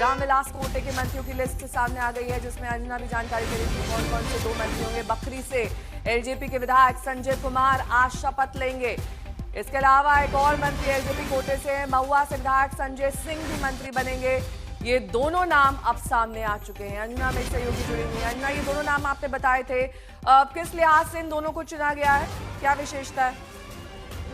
रामविलास कोटे के मंत्रियों की लिस्ट सामने आ गई है, जिसमें अंजना भी जानकारी दे रही थी कौन कौन से 2 मंत्री होंगे। बखरी से एलजेपी के विधायक संजय कुमार आज शपथ लेंगे। इसके अलावा एक और मंत्री एलजेपी कोटे से महुआ से विधायक संजय सिंह भी मंत्री बनेंगे। ये दोनों नाम अब सामने आ चुके हैं। अंजना मेरी सहयोगी जुड़ी हुई है। अंजना, ये दोनों नाम आपने बताए थे, किस लिहाज से इन दोनों को चुना गया है, क्या विशेषता है?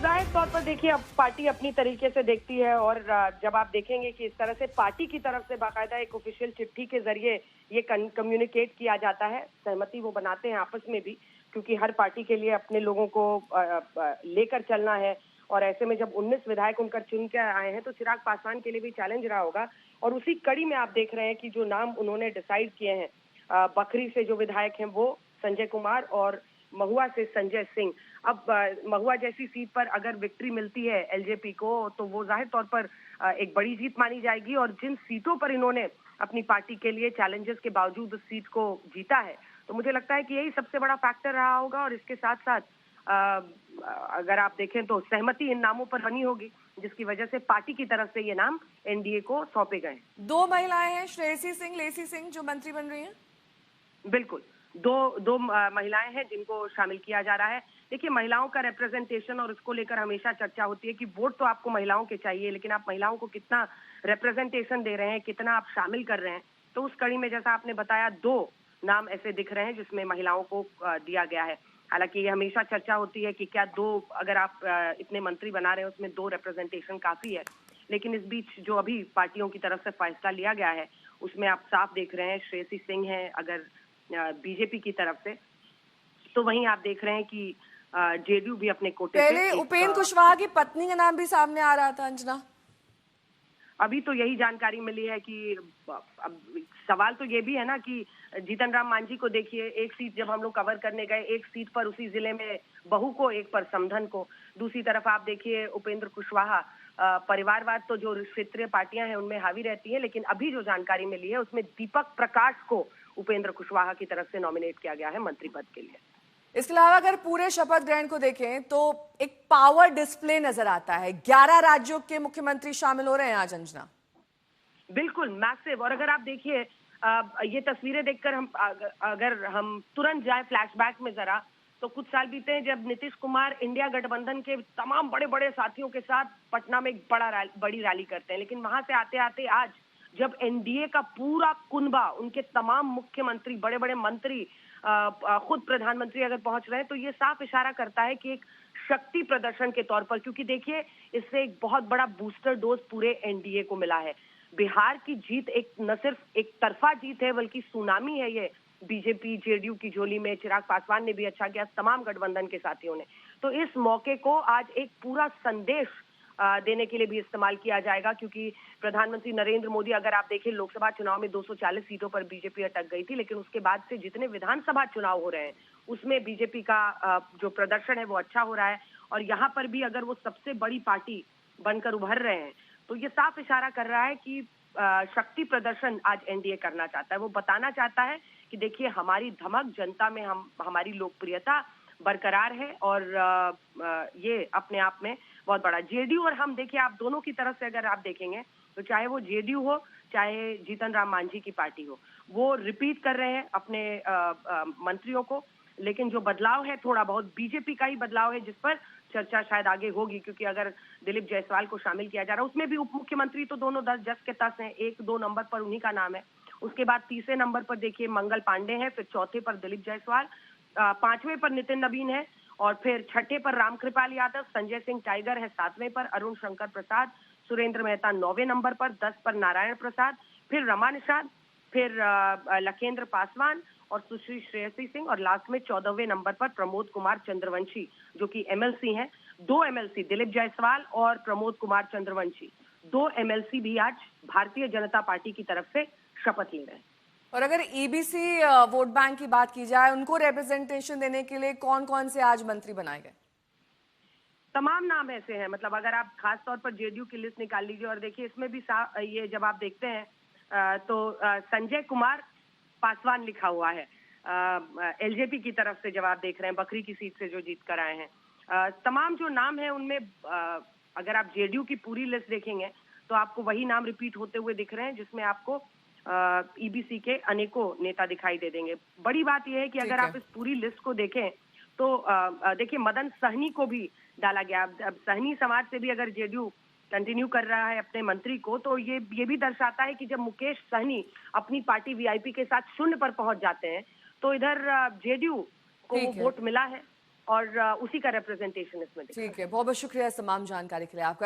जाहिर तौर पर देखिए, अब पार्टी अपनी तरीके से देखती है और जब आप देखेंगे कि इस तरह से पार्टी की तरफ से बाकायदा एक ऑफिशियल चिट्ठी के जरिए ये कम्युनिकेट किया जाता है, सहमति वो बनाते हैं आपस में भी, क्योंकि हर पार्टी के लिए अपने लोगों को लेकर चलना है। और ऐसे में जब 19 विधायक उनकर चुन के आए हैं तो चिराग पासवान के लिए भी चैलेंज रहा होगा। और उसी कड़ी में आप देख रहे हैं कि जो नाम उन्होंने डिसाइड किए हैं, बखरी से जो विधायक हैं वो संजय कुमार और महुआ से संजय सिंह। अब महुआ जैसी सीट पर अगर विक्ट्री मिलती है एलजेपी को तो वो जाहिर तौर पर एक बड़ी जीत मानी जाएगी। और जिन सीटों पर इन्होंने अपनी पार्टी के लिए चैलेंजेस के बावजूद उस सीट को जीता है, तो मुझे लगता है कि यही सबसे बड़ा फैक्टर रहा होगा। और इसके साथ साथ अगर आप देखें तो सहमति इन नामों पर बनी होगी, जिसकी वजह से पार्टी की तरफ से ये नाम एनडीए को सौंपे गए। 2 महिलाएं हैं, श्रेयसी सिंह, लेसी सिंह, जो मंत्री बन रही हैं। बिल्कुल, दो महिलाएं हैं जिनको शामिल किया जा रहा है। देखिए, महिलाओं का रिप्रेजेंटेशन और उसको लेकर हमेशा चर्चा होती है कि वोट तो आपको महिलाओं के चाहिए, लेकिन आप महिलाओं को कितना रिप्रेजेंटेशन दे रहे हैं, कितना आप शामिल कर रहे हैं। तो उस कड़ी में जैसा आपने बताया, 2 नाम ऐसे दिख रहे हैं जिसमें महिलाओं को दिया गया है। हालांकि ये हमेशा चर्चा होती है कि क्या 2, अगर आप इतने मंत्री बना रहे हैं उसमें 2 रिप्रेजेंटेशन काफी है। लेकिन इस बीच जो अभी पार्टियों की तरफ से फैसला लिया गया है उसमें आप साफ देख रहे हैं श्रेयसी सिंह है अगर बीजेपी की तरफ से, तो वहीं आप देख रहे हैं कि जेडीयू भी अपने कोटे से पहले उपेंद्र कुशवाहा की पत्नी का नाम भी सामने आ रहा था। अंजना, अभी तो यही जानकारी मिली है कि अब सवाल तो ये भी है ना कि जीतन राम मांझी को देखिए, एक सीट जब हम लोग कवर करने गए, एक सीट पर उसी जिले में बहू को, एक पर समधन को। दूसरी तरफ आप देखिए उपेंद्र कुशवाहा, परिवारवाद तो जो क्षेत्रीय पार्टियां हैं उनमें हावी रहती है, लेकिन अभी जो जानकारी मिली है उसमें दीपक प्रकाश को उपेंद्र कुशवाहा की तरफ से नॉमिनेट किया गया है मंत्री पद के लिए। इसके अलावा अगर पूरे शपथ ग्रहण को देखें तो एक पावर डिस्प्ले नजर आता है। 11 राज्यों के मुख्यमंत्री शामिल हो रहे हैं आज। अंजना, बिल्कुल मैसिव। और अगर आप देखिए ये तस्वीरें देखकर अगर हम तुरंत जाए फ्लैशबैक में जरा, तो कुछ साल बीते हैं जब नीतीश कुमार इंडिया गठबंधन के तमाम बड़े बड़े साथियों के साथ पटना में एक बड़ी रैली करते हैं, लेकिन वहां से आते आते आज जब एनडीए का पूरा कुनबा, उनके तमाम मुख्यमंत्री, बड़े बड़े मंत्री, खुद प्रधानमंत्री अगर पहुंच रहे हैं, तो ये साफ इशारा करता है कि एक शक्ति प्रदर्शन के तौर पर, क्योंकि देखिए इससे एक बहुत बड़ा बूस्टर डोज पूरे एनडीए को मिला है। बिहार की जीत एक न सिर्फ एक तरफा जीत है बल्कि सुनामी है ये बीजेपी जेडीयू की झोली में। चिराग पासवान ने भी अच्छा किया, तमाम गठबंधन के साथियों ने। तो इस मौके को आज एक पूरा संदेश देने के लिए भी इस्तेमाल किया जाएगा, क्योंकि प्रधानमंत्री नरेंद्र मोदी, अगर आप देखें लोकसभा चुनाव में 240 सीटों पर बीजेपी अटक गई थी, लेकिन उसके बाद से जितने विधानसभा चुनाव हो रहे हैं उसमें बीजेपी का जो प्रदर्शन है वो अच्छा हो रहा है। और यहाँ पर भी अगर वो सबसे बड़ी पार्टी बनकर उभर रहे हैं, तो ये साफ इशारा कर रहा है कि शक्ति प्रदर्शन आज एनडीए करना चाहता है। वो बताना चाहता है कि देखिए हमारी धमक, जनता में हमारी लोकप्रियता बरकरार है और ये अपने आप में बहुत बड़ा। जेडीयू और हम देखिए, आप दोनों की तरफ से अगर आप देखेंगे तो चाहे वो जेडीयू हो चाहे जीतन राम मांझी की पार्टी हो, वो रिपीट कर रहे हैं अपने मंत्रियों को। लेकिन जो बदलाव है थोड़ा बहुत बीजेपी का ही बदलाव है, जिस पर चर्चा शायद आगे होगी, क्योंकि अगर दिलीप जायसवाल को शामिल किया जा रहा है, उसमें भी उप मुख्यमंत्री तो दोनों 10 के 10 हैं। 1-2 नंबर पर उन्हीं का नाम है। उसके बाद तीसरे नंबर पर देखिए मंगल पांडे हैं, फिर चौथे पर दिलीप जायसवाल, 5वें पर नितिन नवीन है, और फिर 6ठे पर रामकृपाल यादव, संजय सिंह टाइगर है 7वें पर, अरुण शंकर प्रसाद, सुरेंद्र मेहता 9वें नंबर पर, 10 पर नारायण प्रसाद, फिर रमा निषाद, फिर लखेंद्र पासवान और सुश्री श्रेयसी सिंह, और लास्ट में 14वें नंबर पर प्रमोद कुमार चंद्रवंशी, जो कि एमएलसी हैं। 2 एमएलसी दिलीप जायसवाल और प्रमोद कुमार चंद्रवंशी, 2 एमएलसी भी आज भारतीय जनता पार्टी की तरफ से शपथ ले रहे हैं। और अगर ईबीसी वोट बैंक की बात की जाए, उनको रिप्रेजेंटेशन देने के लिए कौन कौन से आज मंत्री बनाए गए? तमाम नाम ऐसे हैं, मतलब अगर आप खास तौर पर जेडीयू की लिस्ट निकाल लीजिए और देखिए इसमें भी ये जब आप देखते हैं तो संजय कुमार पासवान लिखा हुआ है एलजेपी की तरफ से। जब आप देख रहे हैं बखरी की सीट से जो जीत कर आए हैं, तमाम जो नाम है उनमें अगर आप जेडीयू की पूरी लिस्ट देखेंगे तो आपको वही नाम रिपीट होते हुए दिख रहे हैं, जिसमें आपको ईबीसी के अनेकों नेता दिखाई दे देंगे। बड़ी बात यह है कि अगर आप इस पूरी लिस्ट को देखें तो देखिए मदन सहनी को भी डाला गया। अब सहनी समाज से भी अगर जेडीयू कंटिन्यू कर रहा है अपने मंत्री को, तो ये भी दर्शाता है कि जब मुकेश सहनी अपनी पार्टी वीआईपी के साथ 0 पर पहुंच जाते हैं, तो इधर जेडीयू को वो वोट मिला है और उसी का रिप्रेजेंटेशन इसमें दिखा है। ठीक है, बहुत बहुत शुक्रिया इस तमाम जानकारी के लिए आपका।